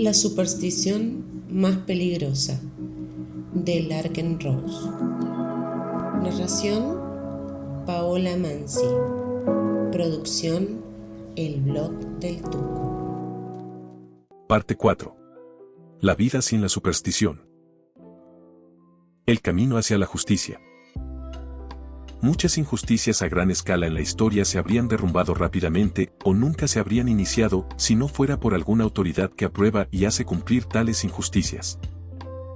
La superstición más peligrosa, de Larken Rose. Narración, Paola Mansi. Producción, El Blog del Tuco. Parte 4. La vida sin la superstición. El camino hacia la justicia. Muchas injusticias a gran escala en la historia se habrían derrumbado rápidamente o nunca se habrían iniciado si no fuera por alguna autoridad que aprueba y hace cumplir tales injusticias.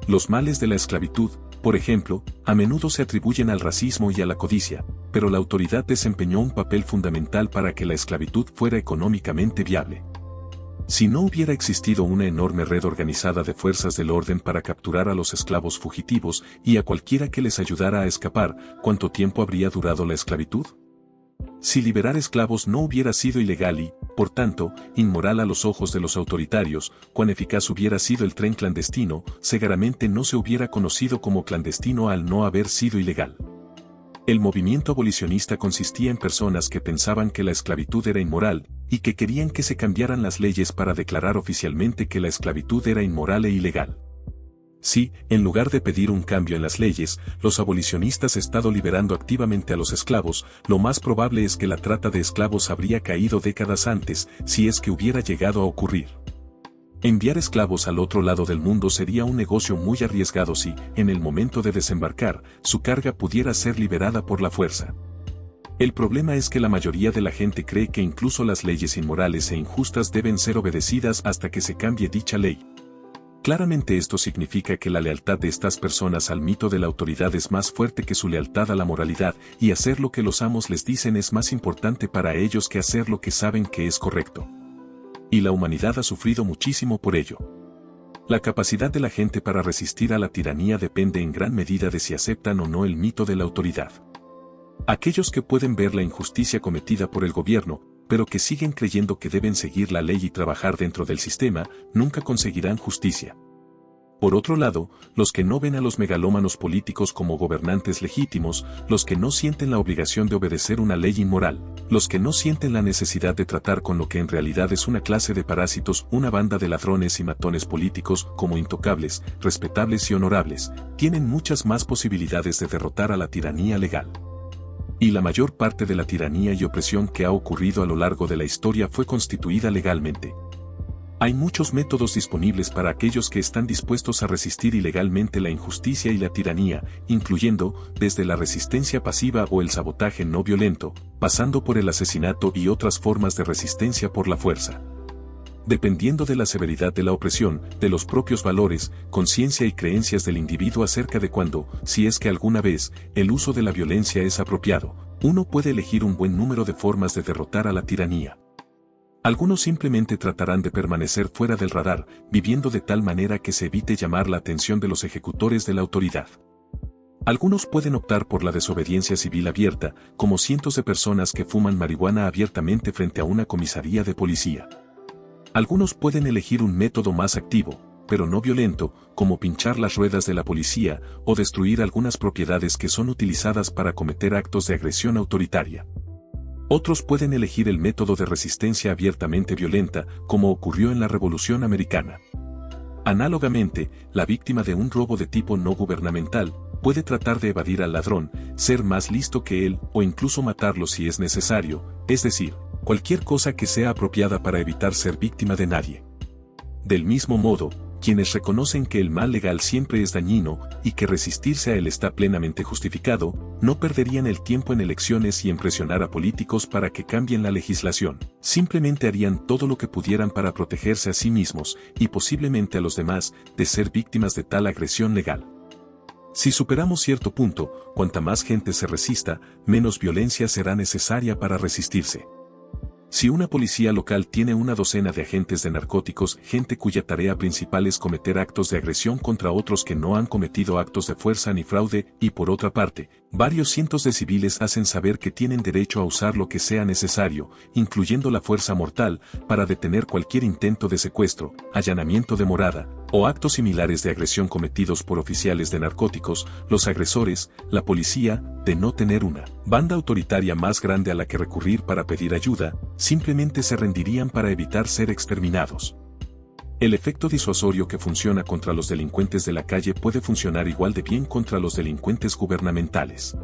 Los males de la esclavitud, por ejemplo, a menudo se atribuyen al racismo y a la codicia, pero la autoridad desempeñó un papel fundamental para que la esclavitud fuera económicamente viable. Si no hubiera existido una enorme red organizada de fuerzas del orden para capturar a los esclavos fugitivos y a cualquiera que les ayudara a escapar, ¿cuánto tiempo habría durado la esclavitud? Si liberar esclavos no hubiera sido ilegal y, por tanto, inmoral a los ojos de los autoritarios, cuán eficaz hubiera sido el tren clandestino, seguramente no se hubiera conocido como clandestino al no haber sido ilegal. El movimiento abolicionista consistía en personas que pensaban que la esclavitud era inmoral, y que querían que se cambiaran las leyes para declarar oficialmente que la esclavitud era inmoral e ilegal. Si, en lugar de pedir un cambio en las leyes, los abolicionistas estado liberando activamente a los esclavos, lo más probable es que la trata de esclavos habría caído décadas antes, si es que hubiera llegado a ocurrir. Enviar esclavos al otro lado del mundo sería un negocio muy arriesgado si, en el momento de desembarcar, su carga pudiera ser liberada por la fuerza. El problema es que la mayoría de la gente cree que incluso las leyes inmorales e injustas deben ser obedecidas hasta que se cambie dicha ley. Claramente esto significa que la lealtad de estas personas al mito de la autoridad es más fuerte que su lealtad a la moralidad, y hacer lo que los amos les dicen es más importante para ellos que hacer lo que saben que es correcto. Y la humanidad ha sufrido muchísimo por ello. La capacidad de la gente para resistir a la tiranía depende en gran medida de si aceptan o no el mito de la autoridad. Aquellos que pueden ver la injusticia cometida por el gobierno, pero que siguen creyendo que deben seguir la ley y trabajar dentro del sistema, nunca conseguirán justicia. Por otro lado, los que no ven a los megalómanos políticos como gobernantes legítimos, los que no sienten la obligación de obedecer una ley inmoral, los que no sienten la necesidad de tratar con lo que en realidad es una clase de parásitos, una banda de ladrones y matones políticos como intocables, respetables y honorables, tienen muchas más posibilidades de derrotar a la tiranía legal. Y la mayor parte de la tiranía y opresión que ha ocurrido a lo largo de la historia fue constituida legalmente. Hay muchos métodos disponibles para aquellos que están dispuestos a resistir ilegalmente la injusticia y la tiranía, incluyendo desde la resistencia pasiva o el sabotaje no violento, pasando por el asesinato y otras formas de resistencia por la fuerza. Dependiendo de la severidad de la opresión, de los propios valores, conciencia y creencias del individuo acerca de cuándo, si es que alguna vez, el uso de la violencia es apropiado, uno puede elegir un buen número de formas de derrotar a la tiranía. Algunos simplemente tratarán de permanecer fuera del radar, viviendo de tal manera que se evite llamar la atención de los ejecutores de la autoridad. Algunos pueden optar por la desobediencia civil abierta, como cientos de personas que fuman marihuana abiertamente frente a una comisaría de policía. Algunos pueden elegir un método más activo, pero no violento, como pinchar las ruedas de la policía o destruir algunas propiedades que son utilizadas para cometer actos de agresión autoritaria. Otros pueden elegir el método de resistencia abiertamente violenta, como ocurrió en la Revolución Americana. Análogamente, la víctima de un robo de tipo no gubernamental puede tratar de evadir al ladrón, ser más listo que él o incluso matarlo si es necesario, es decir, cualquier cosa que sea apropiada para evitar ser víctima de nadie. Del mismo modo, quienes reconocen que el mal legal siempre es dañino y que resistirse a él está plenamente justificado, no perderían el tiempo en elecciones y en presionar a políticos para que cambien la legislación. Simplemente harían todo lo que pudieran para protegerse a sí mismos y posiblemente a los demás de ser víctimas de tal agresión legal. Si superamos cierto punto, cuanta más gente se resista, menos violencia será necesaria para resistirse. Si una policía local tiene una docena de agentes de narcóticos, gente cuya tarea principal es cometer actos de agresión contra otros que no han cometido actos de fuerza ni fraude, y por otra parte, varios cientos de civiles hacen saber que tienen derecho a usar lo que sea necesario, incluyendo la fuerza mortal, para detener cualquier intento de secuestro, allanamiento de morada, o actos similares de agresión cometidos por oficiales de narcóticos, los agresores, la policía, de no tener una banda autoritaria más grande a la que recurrir para pedir ayuda, simplemente se rendirían para evitar ser exterminados. El efecto disuasorio que funciona contra los delincuentes de la calle puede funcionar igual de bien contra los delincuentes gubernamentales.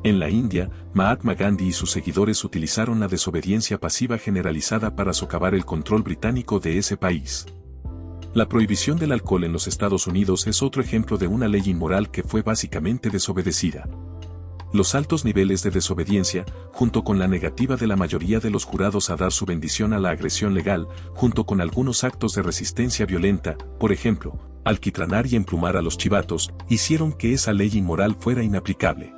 En la India, Mahatma Gandhi y sus seguidores utilizaron la desobediencia pasiva generalizada para socavar el control británico de ese país. La prohibición del alcohol en los Estados Unidos es otro ejemplo de una ley inmoral que fue básicamente desobedecida. Los altos niveles de desobediencia, junto con la negativa de la mayoría de los jurados a dar su bendición a la agresión legal, junto con algunos actos de resistencia violenta, por ejemplo, alquitranar y emplumar a los chivatos, hicieron que esa ley inmoral fuera inaplicable.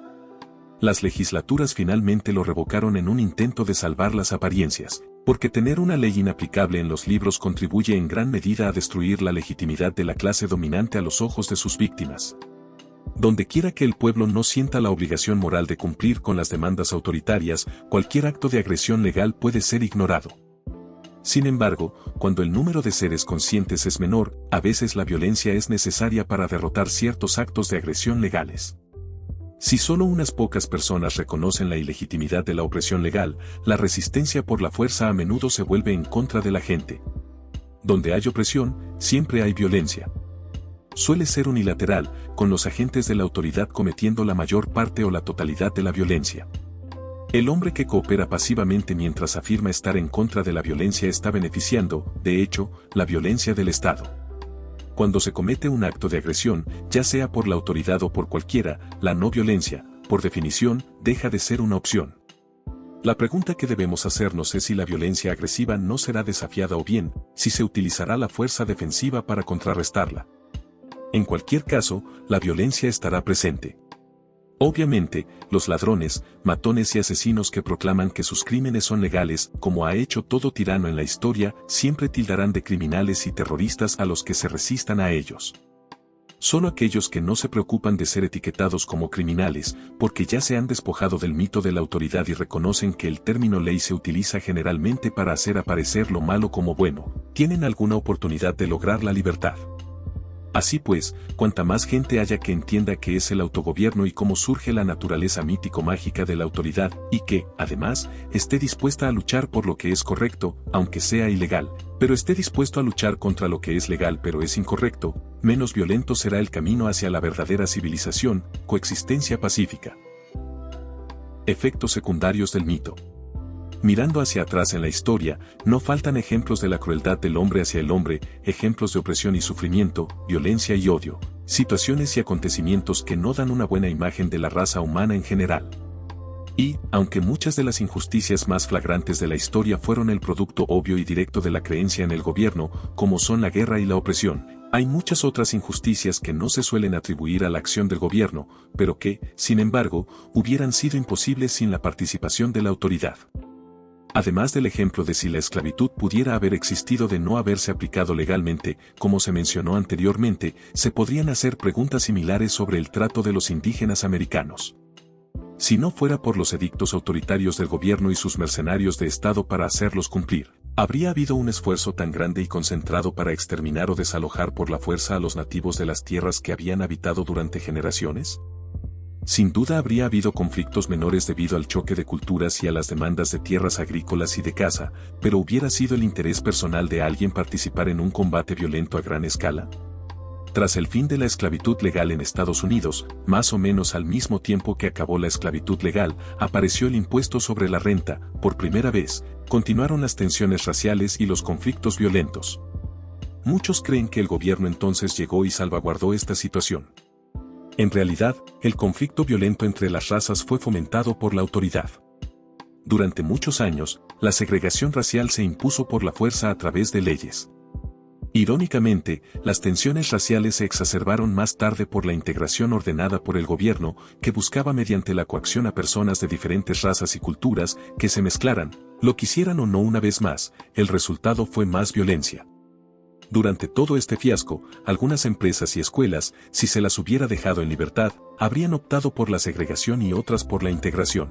Las legislaturas finalmente lo revocaron en un intento de salvar las apariencias, porque tener una ley inaplicable en los libros contribuye en gran medida a destruir la legitimidad de la clase dominante a los ojos de sus víctimas. Donde quiera que el pueblo no sienta la obligación moral de cumplir con las demandas autoritarias, cualquier acto de agresión legal puede ser ignorado. Sin embargo, cuando el número de seres conscientes es menor, a veces la violencia es necesaria para derrotar ciertos actos de agresión legales. Si solo unas pocas personas reconocen la ilegitimidad de la opresión legal, la resistencia por la fuerza a menudo se vuelve en contra de la gente. Donde hay opresión, siempre hay violencia. Suele ser unilateral, con los agentes de la autoridad cometiendo la mayor parte o la totalidad de la violencia. El hombre que coopera pasivamente mientras afirma estar en contra de la violencia está beneficiando, de hecho, la violencia del Estado. Cuando se comete un acto de agresión, ya sea por la autoridad o por cualquiera, la no violencia, por definición, deja de ser una opción. La pregunta que debemos hacernos es si la violencia agresiva no será desafiada o bien, si se utilizará la fuerza defensiva para contrarrestarla. En cualquier caso, la violencia estará presente. Obviamente, los ladrones, matones y asesinos que proclaman que sus crímenes son legales, como ha hecho todo tirano en la historia, siempre tildarán de criminales y terroristas a los que se resistan a ellos. Solo aquellos que no se preocupan de ser etiquetados como criminales, porque ya se han despojado del mito de la autoridad y reconocen que el término ley se utiliza generalmente para hacer aparecer lo malo como bueno, tienen alguna oportunidad de lograr la libertad. Así pues, cuanta más gente haya que entienda qué es el autogobierno y cómo surge la naturaleza mítico-mágica de la autoridad, y que, además, esté dispuesta a luchar por lo que es correcto, aunque sea ilegal, pero esté dispuesto a luchar contra lo que es legal pero es incorrecto, menos violento será el camino hacia la verdadera civilización, coexistencia pacífica. Efectos secundarios del mito. Mirando hacia atrás en la historia, no faltan ejemplos de la crueldad del hombre hacia el hombre, ejemplos de opresión y sufrimiento, violencia y odio, situaciones y acontecimientos que no dan una buena imagen de la raza humana en general. Y, aunque muchas de las injusticias más flagrantes de la historia fueron el producto obvio y directo de la creencia en el gobierno, como son la guerra y la opresión, hay muchas otras injusticias que no se suelen atribuir a la acción del gobierno, pero que, sin embargo, hubieran sido imposibles sin la participación de la autoridad. Además del ejemplo de si la esclavitud pudiera haber existido de no haberse aplicado legalmente, como se mencionó anteriormente, se podrían hacer preguntas similares sobre el trato de los indígenas americanos. Si no fuera por los edictos autoritarios del gobierno y sus mercenarios de Estado para hacerlos cumplir, ¿habría habido un esfuerzo tan grande y concentrado para exterminar o desalojar por la fuerza a los nativos de las tierras que habían habitado durante generaciones? Sin duda habría habido conflictos menores debido al choque de culturas y a las demandas de tierras agrícolas y de caza, pero ¿hubiera sido el interés personal de alguien participar en un combate violento a gran escala? Tras el fin de la esclavitud legal en Estados Unidos, más o menos al mismo tiempo que acabó la esclavitud legal, apareció el impuesto sobre la renta, por primera vez, continuaron las tensiones raciales y los conflictos violentos. Muchos creen que el gobierno entonces llegó y salvaguardó esta situación. En realidad, el conflicto violento entre las razas fue fomentado por la autoridad. Durante muchos años, la segregación racial se impuso por la fuerza a través de leyes. Irónicamente, las tensiones raciales se exacerbaron más tarde por la integración ordenada por el gobierno, que buscaba mediante la coacción a personas de diferentes razas y culturas que se mezclaran, lo quisieran o no una vez más, el resultado fue más violencia. Durante todo este fiasco, algunas empresas y escuelas, si se las hubiera dejado en libertad, habrían optado por la segregación y otras por la integración.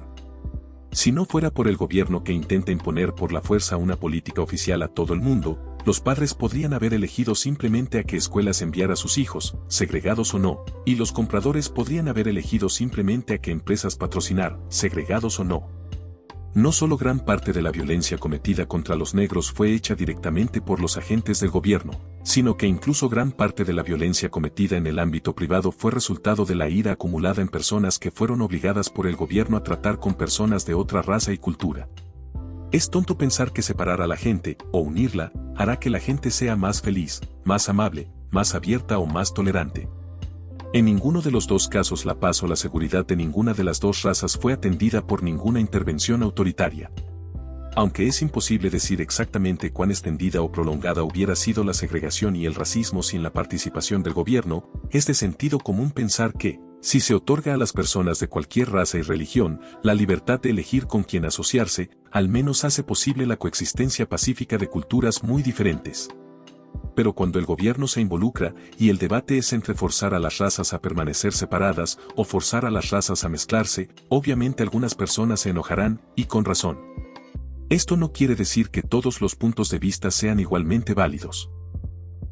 Si no fuera por el gobierno que intenta imponer por la fuerza una política oficial a todo el mundo, los padres podrían haber elegido simplemente a qué escuelas enviar a sus hijos, segregados o no, y los compradores podrían haber elegido simplemente a qué empresas patrocinar, segregados o no. no solo gran parte de la violencia cometida contra los negros fue hecha directamente por los agentes del gobierno, sino que incluso gran parte de la violencia cometida en el ámbito privado fue resultado de la ira acumulada en personas que fueron obligadas por el gobierno a tratar con personas de otra raza y cultura. Es tonto pensar que separar a la gente, o unirla, hará que la gente sea más feliz, más amable, más abierta o más tolerante. En ninguno de los dos casos la paz o la seguridad de ninguna de las dos razas fue atendida por ninguna intervención autoritaria. Aunque es imposible decir exactamente cuán extendida o prolongada hubiera sido la segregación y el racismo sin la participación del gobierno, es de sentido común pensar que, si se otorga a las personas de cualquier raza y religión la libertad de elegir con quién asociarse, al menos hace posible la coexistencia pacífica de culturas muy diferentes. Pero cuando el gobierno se involucra y el debate es entre forzar a las razas a permanecer separadas o forzar a las razas a mezclarse, obviamente algunas personas se enojarán, y con razón. Esto no quiere decir que todos los puntos de vista sean igualmente válidos.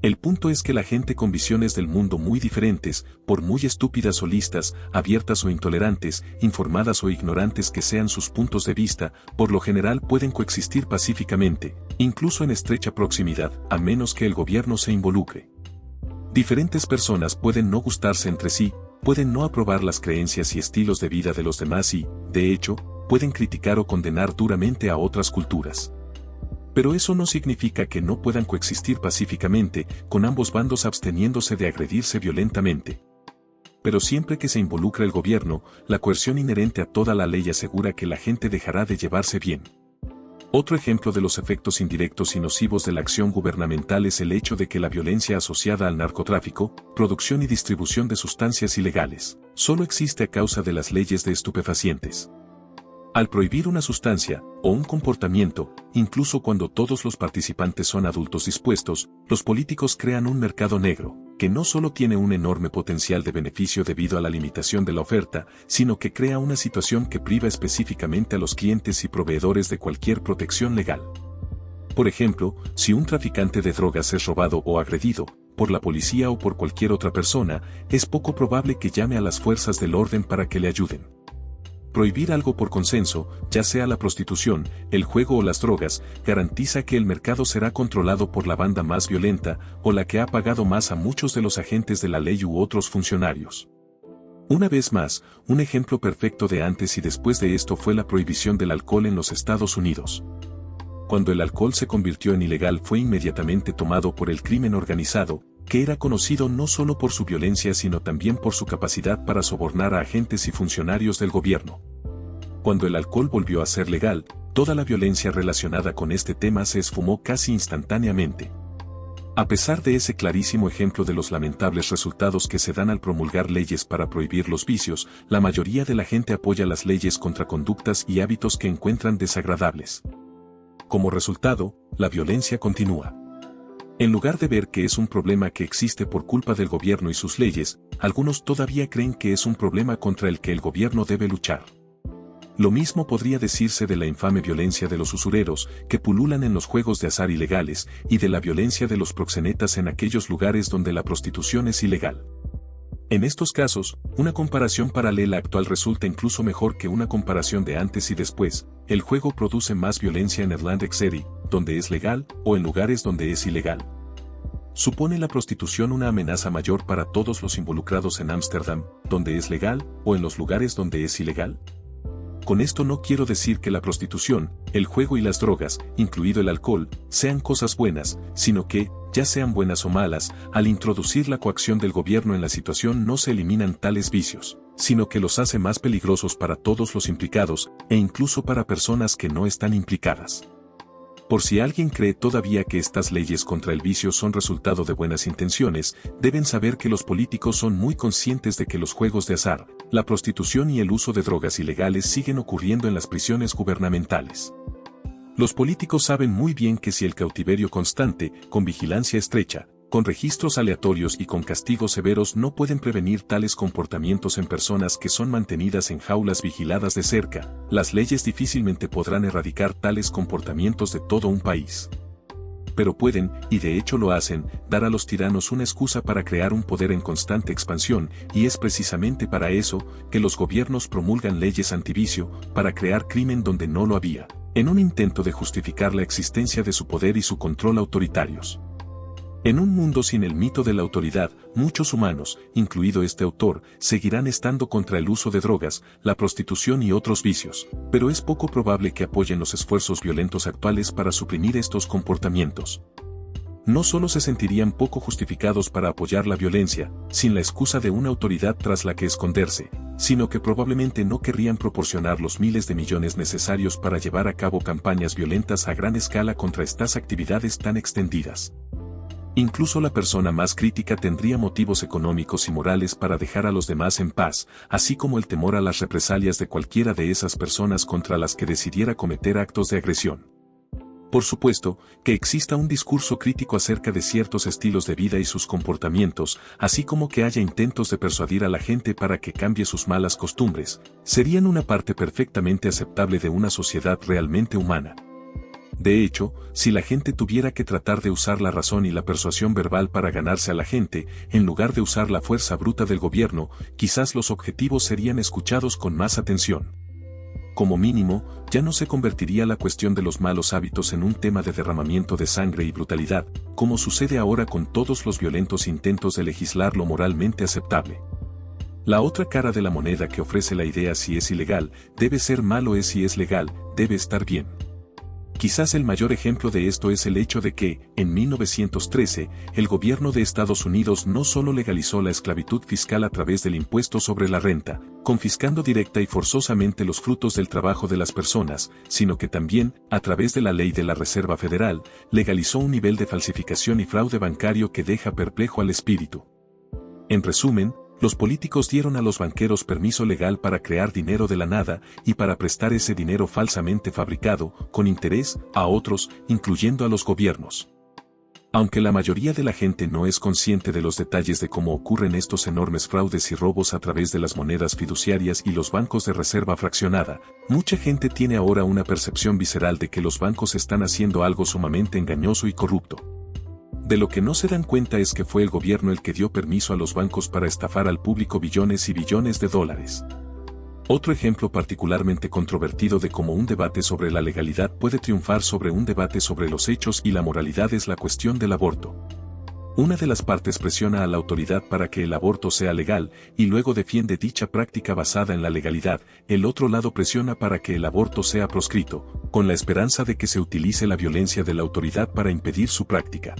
El punto es que la gente con visiones del mundo muy diferentes, por muy estúpidas o listas, abiertas o intolerantes, informadas o ignorantes que sean sus puntos de vista, por lo general pueden coexistir pacíficamente, incluso en estrecha proximidad, a menos que el gobierno se involucre. Diferentes personas pueden no gustarse entre sí, pueden no aprobar las creencias y estilos de vida de los demás y, de hecho, pueden criticar o condenar duramente a otras culturas. Pero eso no significa que no puedan coexistir pacíficamente, con ambos bandos absteniéndose de agredirse violentamente. Pero siempre que se involucra el gobierno, la coerción inherente a toda la ley asegura que la gente dejará de llevarse bien. Otro ejemplo de los efectos indirectos y nocivos de la acción gubernamental es el hecho de que la violencia asociada al narcotráfico, producción y distribución de sustancias ilegales, solo existe a causa de las leyes de estupefacientes. Al prohibir una sustancia, o un comportamiento, incluso cuando todos los participantes son adultos dispuestos, los políticos crean un mercado negro, que no solo tiene un enorme potencial de beneficio debido a la limitación de la oferta, sino que crea una situación que priva específicamente a los clientes y proveedores de cualquier protección legal. Por ejemplo, si un traficante de drogas es robado o agredido, por la policía o por cualquier otra persona, es poco probable que llame a las fuerzas del orden para que le ayuden. Prohibir algo por consenso, ya sea la prostitución, el juego o las drogas, garantiza que el mercado será controlado por la banda más violenta o la que ha pagado más a muchos de los agentes de la ley u otros funcionarios. Una vez más, un ejemplo perfecto de antes y después de esto fue la prohibición del alcohol en los Estados Unidos. Cuando el alcohol se convirtió en ilegal fue inmediatamente tomado por el crimen organizado, que era conocido no solo por su violencia sino también por su capacidad para sobornar a agentes y funcionarios del gobierno. Cuando el alcohol volvió a ser legal, toda la violencia relacionada con este tema se esfumó casi instantáneamente. A pesar de ese clarísimo ejemplo de los lamentables resultados que se dan al promulgar leyes para prohibir los vicios, la mayoría de la gente apoya las leyes contra conductas y hábitos que encuentran desagradables. Como resultado, la violencia continúa. En lugar de ver que es un problema que existe por culpa del gobierno y sus leyes, algunos todavía creen que es un problema contra el que el gobierno debe luchar. Lo mismo podría decirse de la infame violencia de los usureros, que pululan en los juegos de azar ilegales, y de la violencia de los proxenetas en aquellos lugares donde la prostitución es ilegal. En estos casos, una comparación paralela actual resulta incluso mejor que una comparación de antes y después. El juego produce más violencia en Atlantic City, donde es legal, o en lugares donde es ilegal. ¿Supone la prostitución una amenaza mayor para todos los involucrados en Ámsterdam, donde es legal, o en los lugares donde es ilegal? Con esto no quiero decir que la prostitución, el juego y las drogas, incluido el alcohol, sean cosas buenas, sino que, ya sean buenas o malas, al introducir la coacción del gobierno en la situación no se eliminan tales vicios, sino que los hace más peligrosos para todos los implicados, e incluso para personas que no están implicadas. Por si alguien cree todavía que estas leyes contra el vicio son resultado de buenas intenciones, deben saber que los políticos son muy conscientes de que los juegos de azar, la prostitución y el uso de drogas ilegales siguen ocurriendo en las prisiones gubernamentales. Los políticos saben muy bien que si el cautiverio constante, con vigilancia estrecha, con registros aleatorios y con castigos severos no pueden prevenir tales comportamientos en personas que son mantenidas en jaulas vigiladas de cerca, las leyes difícilmente podrán erradicar tales comportamientos de todo un país. pero pueden, y de hecho lo hacen, dar a los tiranos una excusa para crear un poder en constante expansión, y es precisamente para eso que los gobiernos promulgan leyes antivicio, para crear crimen donde no lo había, en un intento de justificar la existencia de su poder y su control autoritarios. En un mundo sin el mito de la autoridad, muchos humanos, incluido este autor, seguirán estando contra el uso de drogas, la prostitución y otros vicios, pero es poco probable que apoyen los esfuerzos violentos actuales para suprimir estos comportamientos. No solo se sentirían poco justificados para apoyar la violencia, sin la excusa de una autoridad tras la que esconderse, sino que probablemente no querrían proporcionar los miles de millones necesarios para llevar a cabo campañas violentas a gran escala contra estas actividades tan extendidas. Incluso la persona más crítica tendría motivos económicos y morales para dejar a los demás en paz, así como el temor a las represalias de cualquiera de esas personas contra las que decidiera cometer actos de agresión. Por supuesto, que exista un discurso crítico acerca de ciertos estilos de vida y sus comportamientos, así como que haya intentos de persuadir a la gente para que cambie sus malas costumbres, serían una parte perfectamente aceptable de una sociedad realmente humana. De hecho, si la gente tuviera que tratar de usar la razón y la persuasión verbal para ganarse a la gente, en lugar de usar la fuerza bruta del gobierno, quizás los objetivos serían escuchados con más atención. Como mínimo, ya no se convertiría la cuestión de los malos hábitos en un tema de derramamiento de sangre y brutalidad, como sucede ahora con todos los violentos intentos de legislar lo moralmente aceptable. La otra cara de la moneda que ofrece la idea si es ilegal, debe ser malo es si es legal, debe estar bien. Quizás el mayor ejemplo de esto es el hecho de que, en 1913, el gobierno de Estados Unidos no solo legalizó la esclavitud fiscal a través del impuesto sobre la renta, confiscando directa y forzosamente los frutos del trabajo de las personas, sino que también, a través de la ley de la Reserva Federal, legalizó un nivel de falsificación y fraude bancario que deja perplejo al espíritu. En resumen, los políticos dieron a los banqueros permiso legal para crear dinero de la nada y para prestar ese dinero falsamente fabricado, con interés, a otros, incluyendo a los gobiernos. Aunque la mayoría de la gente no es consciente de los detalles de cómo ocurren estos enormes fraudes y robos a través de las monedas fiduciarias y los bancos de reserva fraccionada, mucha gente tiene ahora una percepción visceral de que los bancos están haciendo algo sumamente engañoso y corrupto. De lo que no se dan cuenta es que fue el gobierno el que dio permiso a los bancos para estafar al público billones y billones de dólares. Otro ejemplo particularmente controvertido de cómo un debate sobre la legalidad puede triunfar sobre un debate sobre los hechos y la moralidad es la cuestión del aborto. Una de las partes presiona a la autoridad para que el aborto sea legal, y luego defiende dicha práctica basada en la legalidad, el otro lado presiona para que el aborto sea proscrito, con la esperanza de que se utilice la violencia de la autoridad para impedir su práctica.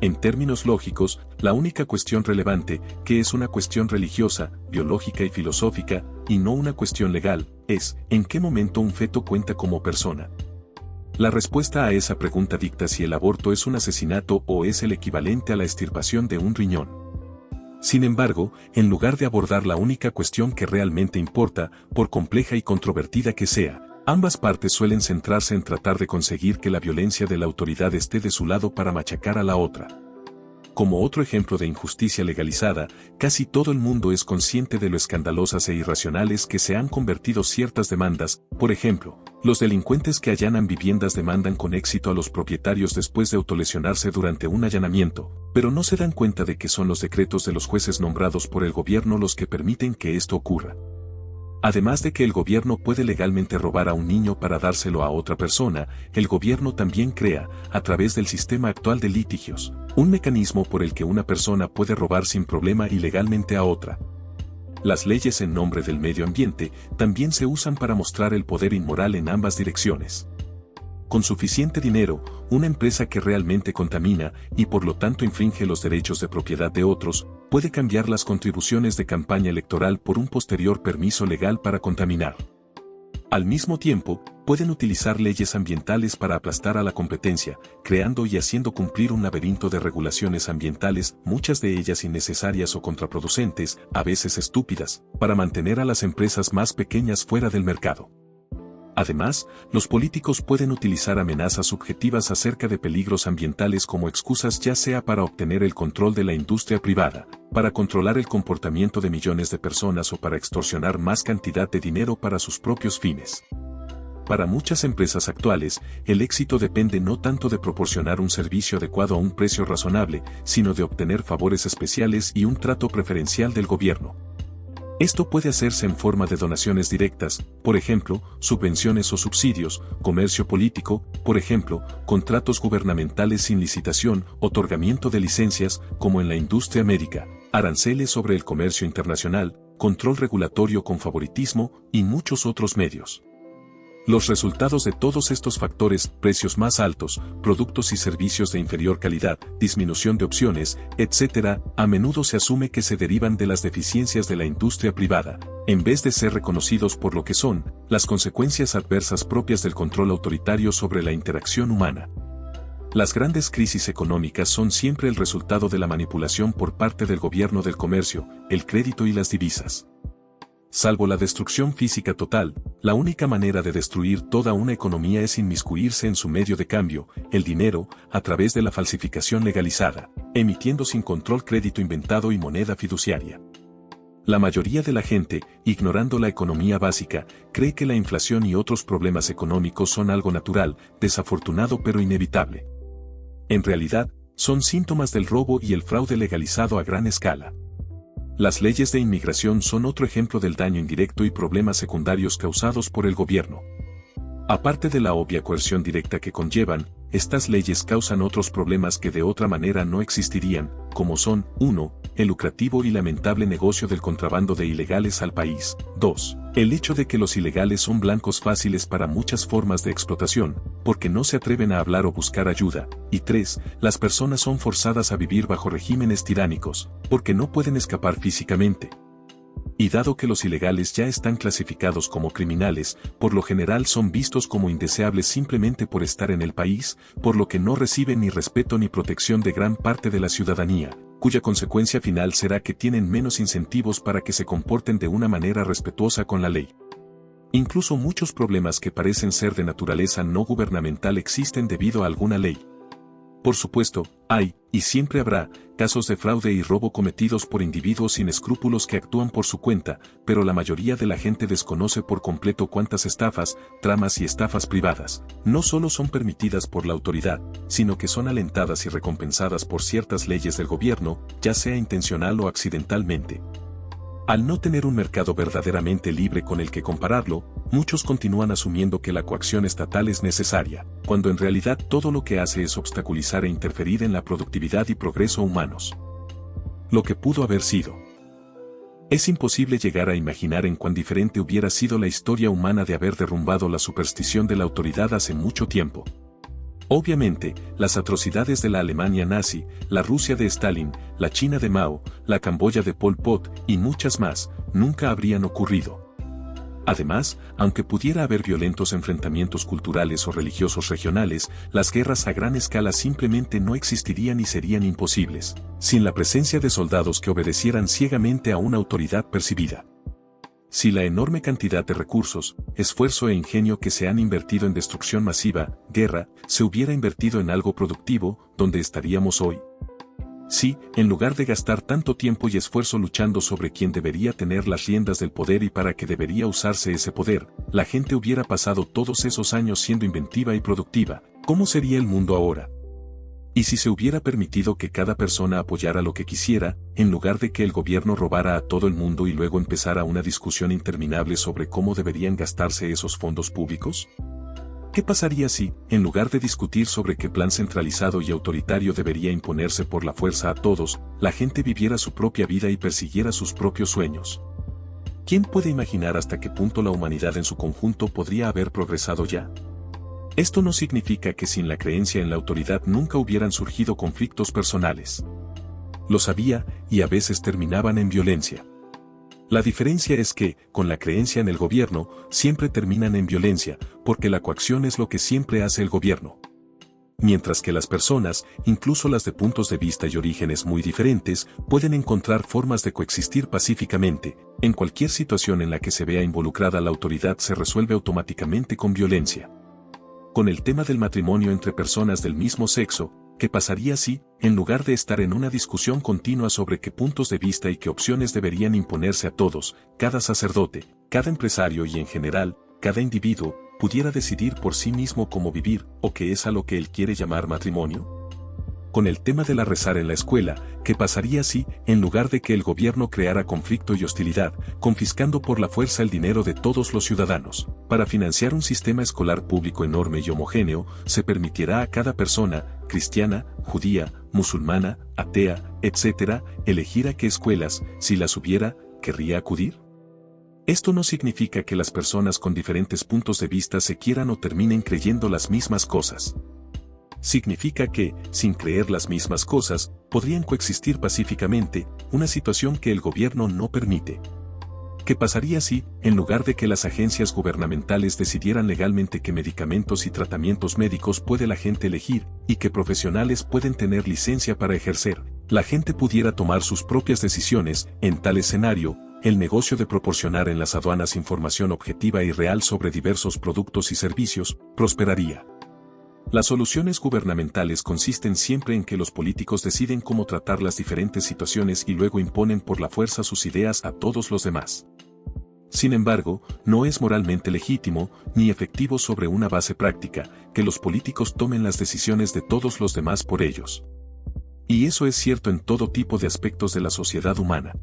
En términos lógicos, la única cuestión relevante, que es una cuestión religiosa, biológica y filosófica, y no una cuestión legal, es, ¿en qué momento un feto cuenta como persona? La respuesta a esa pregunta dicta si el aborto es un asesinato o es el equivalente a la extirpación de un riñón. Sin embargo, en lugar de abordar la única cuestión que realmente importa, por compleja y controvertida que sea, ambas partes suelen centrarse en tratar de conseguir que la violencia de la autoridad esté de su lado para machacar a la otra. Como otro ejemplo de injusticia legalizada, casi todo el mundo es consciente de lo escandalosas e irracionales que se han convertido ciertas demandas. Por ejemplo, los delincuentes que allanan viviendas demandan con éxito a los propietarios después de autolesionarse durante un allanamiento, pero no se dan cuenta de que son los decretos de los jueces nombrados por el gobierno los que permiten que esto ocurra. Además de que el gobierno puede legalmente robar a un niño para dárselo a otra persona, el gobierno también crea, a través del sistema actual de litigios, un mecanismo por el que una persona puede robar sin problema ilegalmente a otra. Las leyes en nombre del medio ambiente también se usan para mostrar el poder inmoral en ambas direcciones. Con suficiente dinero, una empresa que realmente contamina, y por lo tanto infringe los derechos de propiedad de otros, puede cambiar las contribuciones de campaña electoral por un posterior permiso legal para contaminar. Al mismo tiempo, pueden utilizar leyes ambientales para aplastar a la competencia, creando y haciendo cumplir un laberinto de regulaciones ambientales, muchas de ellas innecesarias o contraproducentes, a veces estúpidas, para mantener a las empresas más pequeñas fuera del mercado. Además, los políticos pueden utilizar amenazas subjetivas acerca de peligros ambientales como excusas, ya sea para obtener el control de la industria privada, para controlar el comportamiento de millones de personas o para extorsionar más cantidad de dinero para sus propios fines. Para muchas empresas actuales, el éxito depende no tanto de proporcionar un servicio adecuado a un precio razonable, sino de obtener favores especiales y un trato preferencial del gobierno. Esto puede hacerse en forma de donaciones directas, por ejemplo, subvenciones o subsidios, comercio político, por ejemplo, contratos gubernamentales sin licitación, otorgamiento de licencias, como en la industria médica, aranceles sobre el comercio internacional, control regulatorio con favoritismo y muchos otros medios. Los resultados de todos estos factores, precios más altos, productos y servicios de inferior calidad, disminución de opciones, etc., a menudo se asume que se derivan de las deficiencias de la industria privada, en vez de ser reconocidos por lo que son, las consecuencias adversas propias del control autoritario sobre la interacción humana. Las grandes crisis económicas son siempre el resultado de la manipulación por parte del gobierno del comercio, el crédito y las divisas. Salvo la destrucción física total, la única manera de destruir toda una economía es inmiscuirse en su medio de cambio, el dinero, a través de la falsificación legalizada, emitiendo sin control crédito inventado y moneda fiduciaria. La mayoría de la gente, ignorando la economía básica, cree que la inflación y otros problemas económicos son algo natural, desafortunado pero inevitable. En realidad, son síntomas del robo y el fraude legalizado a gran escala. Las leyes de inmigración son otro ejemplo del daño indirecto y problemas secundarios causados por el gobierno. Aparte de la obvia coerción directa que conllevan, estas leyes causan otros problemas que de otra manera no existirían, como son, 1. El lucrativo y lamentable negocio del contrabando de ilegales al país. 2. El hecho de que los ilegales son blancos fáciles para muchas formas de explotación, porque no se atreven a hablar o buscar ayuda. Y 3. Las personas son forzadas a vivir bajo regímenes tiránicos, porque no pueden escapar físicamente. Y dado que los ilegales ya están clasificados como criminales, por lo general son vistos como indeseables simplemente por estar en el país, por lo que no reciben ni respeto ni protección de gran parte de la ciudadanía, cuya consecuencia final será que tienen menos incentivos para que se comporten de una manera respetuosa con la ley. Incluso muchos problemas que parecen ser de naturaleza no gubernamental existen debido a alguna ley. Por supuesto, hay, y siempre habrá, casos de fraude y robo cometidos por individuos sin escrúpulos que actúan por su cuenta, pero la mayoría de la gente desconoce por completo cuántas estafas, tramas y estafas privadas, no solo son permitidas por la autoridad, sino que son alentadas y recompensadas por ciertas leyes del gobierno, ya sea intencional o accidentalmente. Al no tener un mercado verdaderamente libre con el que compararlo, muchos continúan asumiendo que la coacción estatal es necesaria, cuando en realidad todo lo que hace es obstaculizar e interferir en la productividad y progreso humanos. Lo que pudo haber sido. Es imposible llegar a imaginar en cuán diferente hubiera sido la historia humana de haber derrumbado la superstición de la autoridad hace mucho tiempo. Obviamente, las atrocidades de la Alemania nazi, la Rusia de Stalin, la China de Mao, la Camboya de Pol Pot y muchas más, nunca habrían ocurrido. Además, aunque pudiera haber violentos enfrentamientos culturales o religiosos regionales, las guerras a gran escala simplemente no existirían y serían imposibles, sin la presencia de soldados que obedecieran ciegamente a una autoridad percibida. Si la enorme cantidad de recursos, esfuerzo e ingenio que se han invertido en destrucción masiva, guerra, se hubiera invertido en algo productivo, ¿dónde estaríamos hoy? Si, en lugar de gastar tanto tiempo y esfuerzo luchando sobre quién debería tener las riendas del poder y para qué debería usarse ese poder, la gente hubiera pasado todos esos años siendo inventiva y productiva, ¿cómo sería el mundo ahora? Y si se hubiera permitido que cada persona apoyara lo que quisiera, en lugar de que el gobierno robara a todo el mundo y luego empezara una discusión interminable sobre cómo deberían gastarse esos fondos públicos? ¿Qué pasaría si, en lugar de discutir sobre qué plan centralizado y autoritario debería imponerse por la fuerza a todos, la gente viviera su propia vida y persiguiera sus propios sueños? ¿Quién puede imaginar hasta qué punto la humanidad en su conjunto podría haber progresado ya? Esto no significa que sin la creencia en la autoridad nunca hubieran surgido conflictos personales. Los había, y a veces terminaban en violencia. La diferencia es que, con la creencia en el gobierno, siempre terminan en violencia, porque la coacción es lo que siempre hace el gobierno. Mientras que las personas, incluso las de puntos de vista y orígenes muy diferentes, pueden encontrar formas de coexistir pacíficamente, en cualquier situación en la que se vea involucrada la autoridad se resuelve automáticamente con violencia. Con el tema del matrimonio entre personas del mismo sexo, ¿qué pasaría si, en lugar de estar en una discusión continua sobre qué puntos de vista y qué opciones deberían imponerse a todos, cada sacerdote, cada empresario y en general, cada individuo, pudiera decidir por sí mismo cómo vivir, o qué es a lo que él quiere llamar matrimonio? Con el tema de la rezar en la escuela, ¿qué pasaría si, en lugar de que el gobierno creara conflicto y hostilidad, confiscando por la fuerza el dinero de todos los ciudadanos, para financiar un sistema escolar público enorme y homogéneo, se permitiera a cada persona, cristiana, judía, musulmana, atea, etc., elegir a qué escuelas, si las hubiera, querría acudir? Esto no significa que las personas con diferentes puntos de vista se quieran o terminen creyendo las mismas cosas. Significa que, sin creer las mismas cosas, podrían coexistir pacíficamente, una situación que el gobierno no permite. ¿Qué pasaría si, en lugar de que las agencias gubernamentales decidieran legalmente qué medicamentos y tratamientos médicos puede la gente elegir, y qué profesionales pueden tener licencia para ejercer, la gente pudiera tomar sus propias decisiones? En tal escenario, el negocio de proporcionar en las aduanas información objetiva y real sobre diversos productos y servicios, prosperaría. Las soluciones gubernamentales consisten siempre en que los políticos deciden cómo tratar las diferentes situaciones y luego imponen por la fuerza sus ideas a todos los demás. Sin embargo, no es moralmente legítimo, ni efectivo sobre una base práctica, que los políticos tomen las decisiones de todos los demás por ellos. Y eso es cierto en todo tipo de aspectos de la sociedad humana.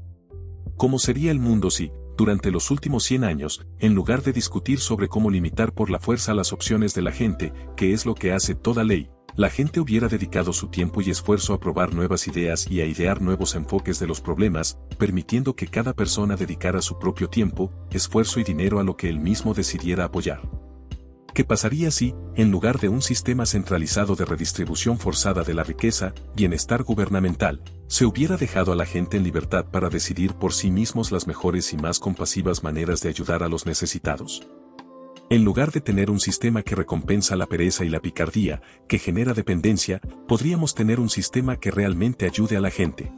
¿Cómo sería el mundo si, durante los últimos 100 años, en lugar de discutir sobre cómo limitar por la fuerza las opciones de la gente, que es lo que hace toda ley, la gente hubiera dedicado su tiempo y esfuerzo a probar nuevas ideas y a idear nuevos enfoques de los problemas, permitiendo que cada persona dedicara su propio tiempo, esfuerzo y dinero a lo que él mismo decidiera apoyar? ¿Qué pasaría si, en lugar de un sistema centralizado de redistribución forzada de la riqueza, bienestar gubernamental, se hubiera dejado a la gente en libertad para decidir por sí mismos las mejores y más compasivas maneras de ayudar a los necesitados? En lugar de tener un sistema que recompensa la pereza y la picardía, que genera dependencia, podríamos tener un sistema que realmente ayude a la gente.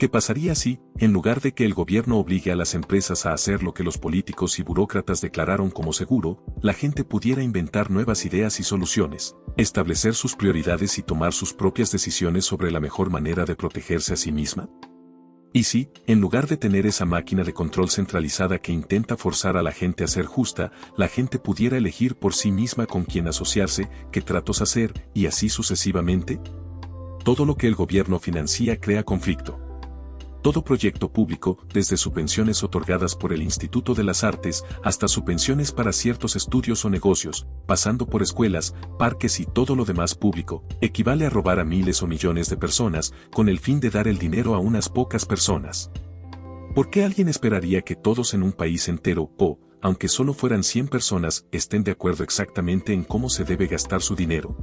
¿Qué pasaría si, en lugar de que el gobierno obligue a las empresas a hacer lo que los políticos y burócratas declararon como seguro, la gente pudiera inventar nuevas ideas y soluciones, establecer sus prioridades y tomar sus propias decisiones sobre la mejor manera de protegerse a sí misma? ¿Y si, en lugar de tener esa máquina de control centralizada que intenta forzar a la gente a ser justa, la gente pudiera elegir por sí misma con quién asociarse, qué tratos hacer, y así sucesivamente? Todo lo que el gobierno financia crea conflicto. Todo proyecto público, desde subvenciones otorgadas por el Instituto de las Artes hasta subvenciones para ciertos estudios o negocios, pasando por escuelas, parques y todo lo demás público, equivale a robar a miles o millones de personas con el fin de dar el dinero a unas pocas personas. ¿Por qué alguien esperaría que todos en un país entero, o, aunque solo fueran 100 personas, estén de acuerdo exactamente en cómo se debe gastar su dinero?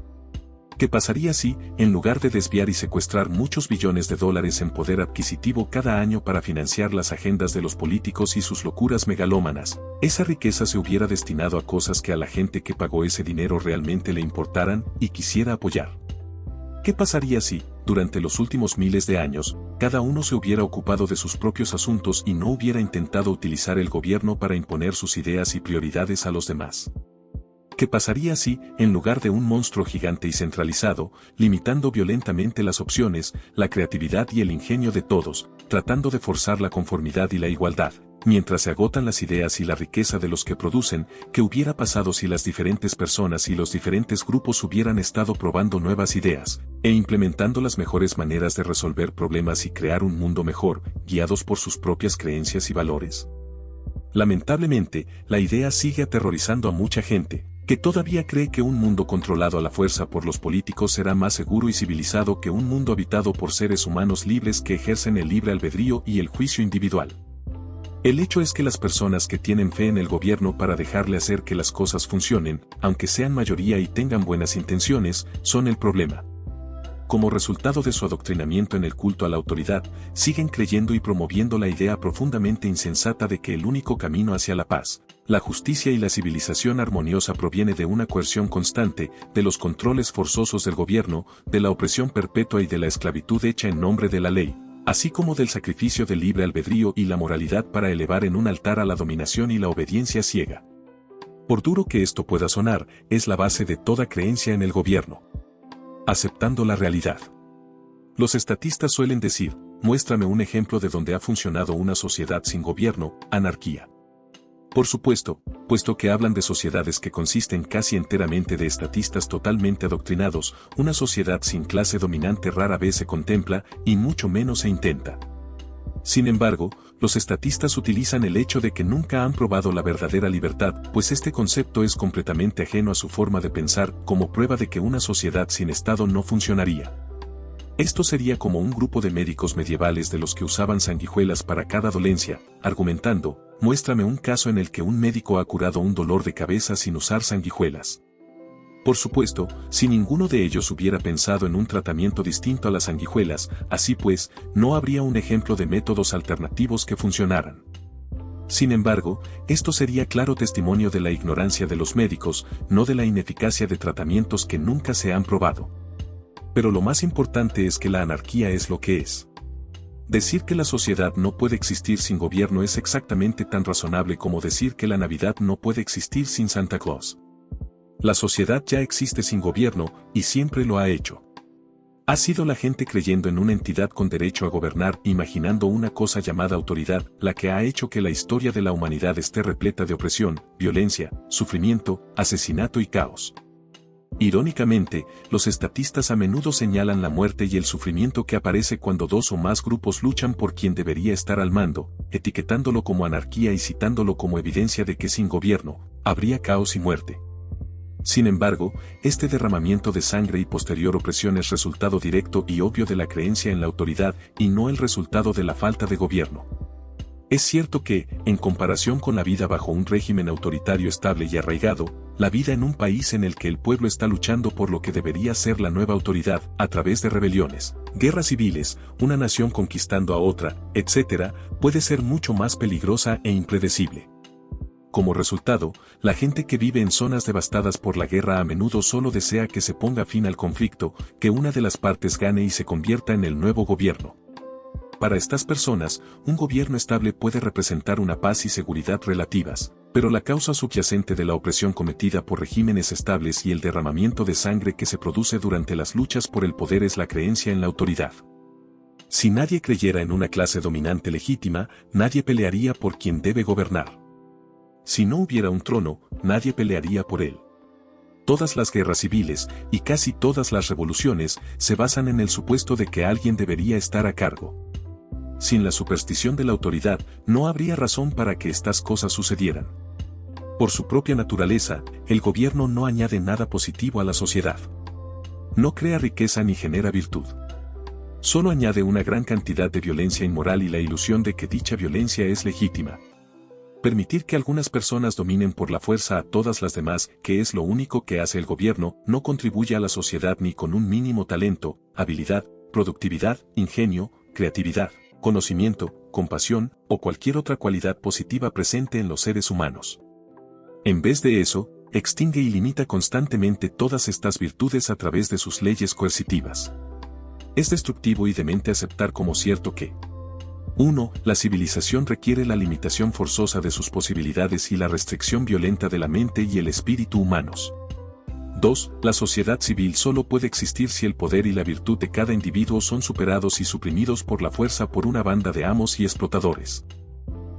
¿Qué pasaría si, en lugar de desviar y secuestrar muchos billones de dólares en poder adquisitivo cada año para financiar las agendas de los políticos y sus locuras megalómanas, esa riqueza se hubiera destinado a cosas que a la gente que pagó ese dinero realmente le importaran y quisiera apoyar? ¿Qué pasaría si, durante los últimos miles de años, cada uno se hubiera ocupado de sus propios asuntos y no hubiera intentado utilizar el gobierno para imponer sus ideas y prioridades a los demás? ¿Qué pasaría si, en lugar de un monstruo gigante y centralizado, limitando violentamente las opciones, la creatividad y el ingenio de todos, tratando de forzar la conformidad y la igualdad, mientras se agotan las ideas y la riqueza de los que producen, qué hubiera pasado si las diferentes personas y los diferentes grupos hubieran estado probando nuevas ideas, e implementando las mejores maneras de resolver problemas y crear un mundo mejor, guiados por sus propias creencias y valores? Lamentablemente, la idea sigue aterrorizando a mucha gente, que todavía cree que un mundo controlado a la fuerza por los políticos será más seguro y civilizado que un mundo habitado por seres humanos libres que ejercen el libre albedrío y el juicio individual. El hecho es que las personas que tienen fe en el gobierno para dejarle hacer que las cosas funcionen, aunque sean mayoría y tengan buenas intenciones, son el problema. Como resultado de su adoctrinamiento en el culto a la autoridad, siguen creyendo y promoviendo la idea profundamente insensata de que el único camino hacia la paz, la justicia y la civilización armoniosa proviene de una coerción constante, de los controles forzosos del gobierno, de la opresión perpetua y de la esclavitud hecha en nombre de la ley, así como del sacrificio del libre albedrío y la moralidad para elevar en un altar a la dominación y la obediencia ciega. Por duro que esto pueda sonar, es la base de toda creencia en el gobierno. Aceptando la realidad. Los estatistas suelen decir, muéstrame un ejemplo de donde ha funcionado una sociedad sin gobierno, anarquía. Por supuesto, puesto que hablan de sociedades que consisten casi enteramente de estatistas totalmente adoctrinados, una sociedad sin clase dominante rara vez se contempla, y mucho menos se intenta. Sin embargo, los estatistas utilizan el hecho de que nunca han probado la verdadera libertad, pues este concepto es completamente ajeno a su forma de pensar, como prueba de que una sociedad sin Estado no funcionaría. Esto sería como un grupo de médicos medievales de los que usaban sanguijuelas para cada dolencia, argumentando, muéstrame un caso en el que un médico ha curado un dolor de cabeza sin usar sanguijuelas. Por supuesto, si ninguno de ellos hubiera pensado en un tratamiento distinto a las sanguijuelas, así pues, no habría un ejemplo de métodos alternativos que funcionaran. Sin embargo, esto sería claro testimonio de la ignorancia de los médicos, no de la ineficacia de tratamientos que nunca se han probado. Pero lo más importante es que la anarquía es lo que es. Decir que la sociedad no puede existir sin gobierno es exactamente tan razonable como decir que la Navidad no puede existir sin Santa Claus. La sociedad ya existe sin gobierno, y siempre lo ha hecho. Ha sido la gente creyendo en una entidad con derecho a gobernar, imaginando una cosa llamada autoridad, la que ha hecho que la historia de la humanidad esté repleta de opresión, violencia, sufrimiento, asesinato y caos. Irónicamente, los estatistas a menudo señalan la muerte y el sufrimiento que aparece cuando dos o más grupos luchan por quien debería estar al mando, etiquetándolo como anarquía y citándolo como evidencia de que sin gobierno, habría caos y muerte. Sin embargo, este derramamiento de sangre y posterior opresión es resultado directo y obvio de la creencia en la autoridad y no el resultado de la falta de gobierno. Es cierto que, en comparación con la vida bajo un régimen autoritario estable y arraigado, la vida en un país en el que el pueblo está luchando por lo que debería ser la nueva autoridad, a través de rebeliones, guerras civiles, una nación conquistando a otra, etc., puede ser mucho más peligrosa e impredecible. Como resultado, la gente que vive en zonas devastadas por la guerra a menudo solo desea que se ponga fin al conflicto, que una de las partes gane y se convierta en el nuevo gobierno. Para estas personas, un gobierno estable puede representar una paz y seguridad relativas, pero la causa subyacente de la opresión cometida por regímenes estables y el derramamiento de sangre que se produce durante las luchas por el poder es la creencia en la autoridad. Si nadie creyera en una clase dominante legítima, nadie pelearía por quien debe gobernar. Si no hubiera un trono, nadie pelearía por él. Todas las guerras civiles, y casi todas las revoluciones, se basan en el supuesto de que alguien debería estar a cargo. Sin la superstición de la autoridad, no habría razón para que estas cosas sucedieran. Por su propia naturaleza, el gobierno no añade nada positivo a la sociedad. No crea riqueza ni genera virtud. Solo añade una gran cantidad de violencia inmoral y la ilusión de que dicha violencia es legítima. Permitir que algunas personas dominen por la fuerza a todas las demás, que es lo único que hace el gobierno, no contribuye a la sociedad ni con un mínimo talento, habilidad, productividad, ingenio, creatividad, conocimiento, compasión, o cualquier otra cualidad positiva presente en los seres humanos. En vez de eso, extingue y limita constantemente todas estas virtudes a través de sus leyes coercitivas. Es destructivo y demente aceptar como cierto que 1. La civilización requiere la limitación forzosa de sus posibilidades y la restricción violenta de la mente y el espíritu humanos. 2. La sociedad civil solo puede existir si el poder y la virtud de cada individuo son superados y suprimidos por la fuerza por una banda de amos y explotadores.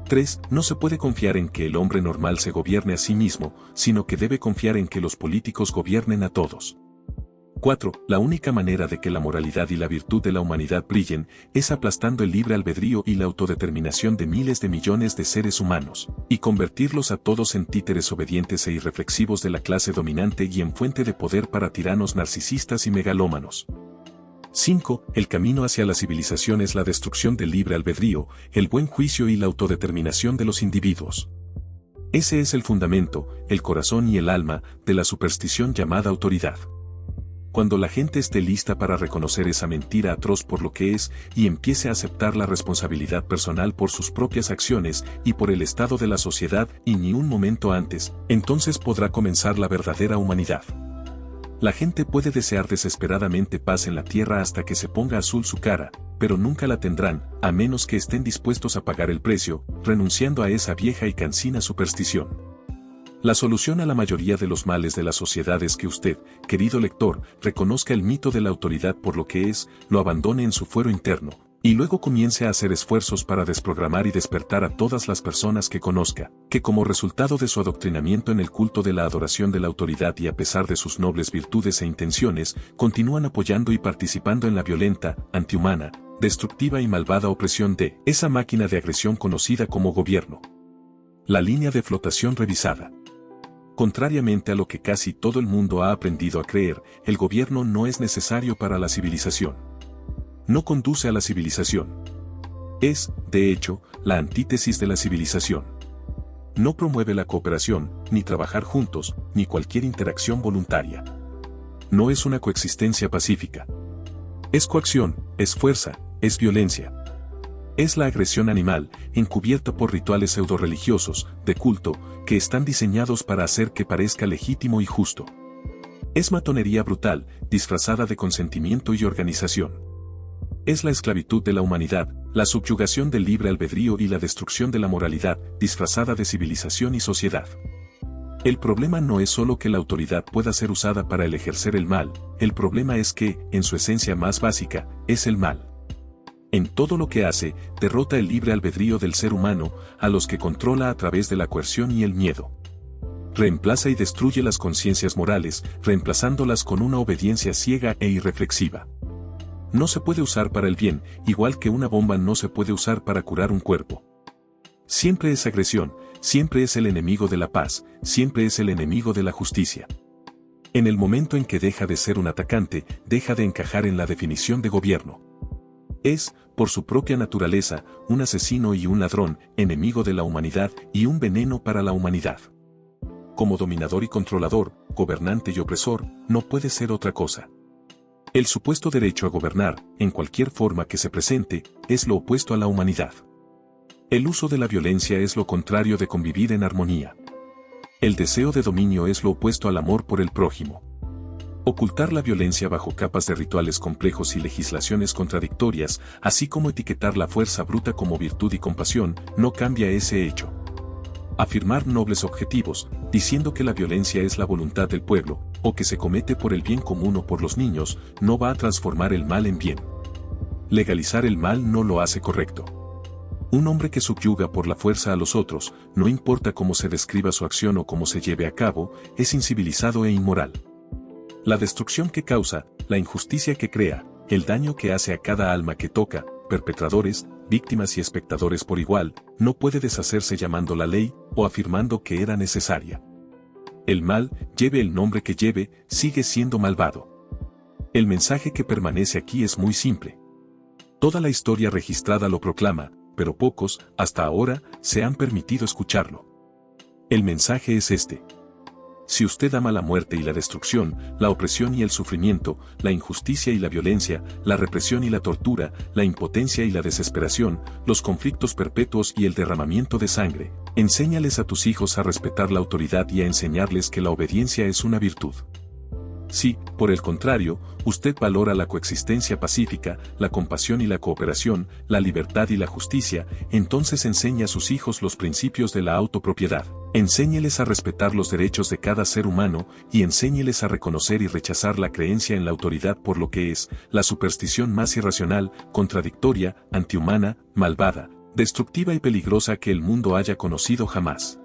3. No se puede confiar en que el hombre normal se gobierne a sí mismo, sino que debe confiar en que los políticos gobiernen a todos. 4. La única manera de que la moralidad y la virtud de la humanidad brillen es aplastando el libre albedrío y la autodeterminación de miles de millones de seres humanos, y convertirlos a todos en títeres obedientes e irreflexivos de la clase dominante y en fuente de poder para tiranos narcisistas y megalómanos. 5. El camino hacia la civilización es la destrucción del libre albedrío, el buen juicio y la autodeterminación de los individuos. Ese es el fundamento, el corazón y el alma, de la superstición llamada autoridad. Cuando la gente esté lista para reconocer esa mentira atroz por lo que es y empiece a aceptar la responsabilidad personal por sus propias acciones y por el estado de la sociedad y ni un momento antes, entonces podrá comenzar la verdadera humanidad. La gente puede desear desesperadamente paz en la tierra hasta que se ponga azul su cara, pero nunca la tendrán, a menos que estén dispuestos a pagar el precio, renunciando a esa vieja y cansina superstición. La solución a la mayoría de los males de la sociedad es que usted, querido lector, reconozca el mito de la autoridad por lo que es, lo abandone en su fuero interno, Y luego comience a hacer esfuerzos para desprogramar y despertar a todas las personas que conozca, que como resultado de su adoctrinamiento en el culto de la adoración de la autoridad y a pesar de sus nobles virtudes e intenciones, continúan apoyando y participando en la violenta, antihumana, destructiva y malvada opresión de esa máquina de agresión conocida como gobierno. La línea de flotación revisada. Contrariamente a lo que casi todo el mundo ha aprendido a creer, el gobierno no es necesario para la civilización. No conduce a la civilización. Es, de hecho, la antítesis de la civilización. No promueve la cooperación, ni trabajar juntos, ni cualquier interacción voluntaria. No es una coexistencia pacífica. Es coacción, es fuerza, es violencia. Es la agresión animal, encubierta por rituales pseudo-religiosos, de culto, que están diseñados para hacer que parezca legítimo y justo. Es matonería brutal, disfrazada de consentimiento y organización. Es la esclavitud de la humanidad, la subyugación del libre albedrío y la destrucción de la moralidad, disfrazada de civilización y sociedad. El problema no es solo que la autoridad pueda ser usada para el ejercer el mal, el problema es que, en su esencia más básica, es el mal. En todo lo que hace, derrota el libre albedrío del ser humano, a los que controla a través de la coerción y el miedo. Reemplaza y destruye las conciencias morales, reemplazándolas con una obediencia ciega e irreflexiva. No se puede usar para el bien, igual que una bomba no se puede usar para curar un cuerpo. Siempre es agresión, siempre es el enemigo de la paz, siempre es el enemigo de la justicia. En el momento en que deja de ser un atacante, deja de encajar en la definición de gobierno. Es, por su propia naturaleza, un asesino y un ladrón, enemigo de la humanidad y un veneno para la humanidad. Como dominador y controlador, gobernante y opresor, no puede ser otra cosa. El supuesto derecho a gobernar, en cualquier forma que se presente, es lo opuesto a la humanidad. El uso de la violencia es lo contrario de convivir en armonía. El deseo de dominio es lo opuesto al amor por el prójimo. Ocultar la violencia bajo capas de rituales complejos y legislaciones contradictorias, así como etiquetar la fuerza bruta como virtud y compasión, no cambia ese hecho. Afirmar nobles objetivos, diciendo que la violencia es la voluntad del pueblo, o que se comete por el bien común o por los niños, no va a transformar el mal en bien. Legalizar el mal no lo hace correcto. Un hombre que subyuga por la fuerza a los otros, no importa cómo se describa su acción o cómo se lleve a cabo, es incivilizado e inmoral. La destrucción que causa, la injusticia que crea, el daño que hace a cada alma que toca, perpetradores, víctimas y espectadores por igual, no puede deshacerse llamando la ley o afirmando que era necesaria. El mal, lleve el nombre que lleve, sigue siendo malvado. El mensaje que permanece aquí es muy simple. Toda la historia registrada lo proclama, pero pocos, hasta ahora, se han permitido escucharlo. El mensaje es este. Si usted ama la muerte y la destrucción, la opresión y el sufrimiento, la injusticia y la violencia, la represión y la tortura, la impotencia y la desesperación, los conflictos perpetuos y el derramamiento de sangre, enséñales a tus hijos a respetar la autoridad y a enseñarles que la obediencia es una virtud. Si, por el contrario, usted valora la coexistencia pacífica, la compasión y la cooperación, la libertad y la justicia, entonces enseñe a sus hijos los principios de la autopropiedad. Enséñeles a respetar los derechos de cada ser humano y enséñeles a reconocer y rechazar la creencia en la autoridad por lo que es, la superstición más irracional, contradictoria, antihumana, malvada, destructiva y peligrosa que el mundo haya conocido jamás.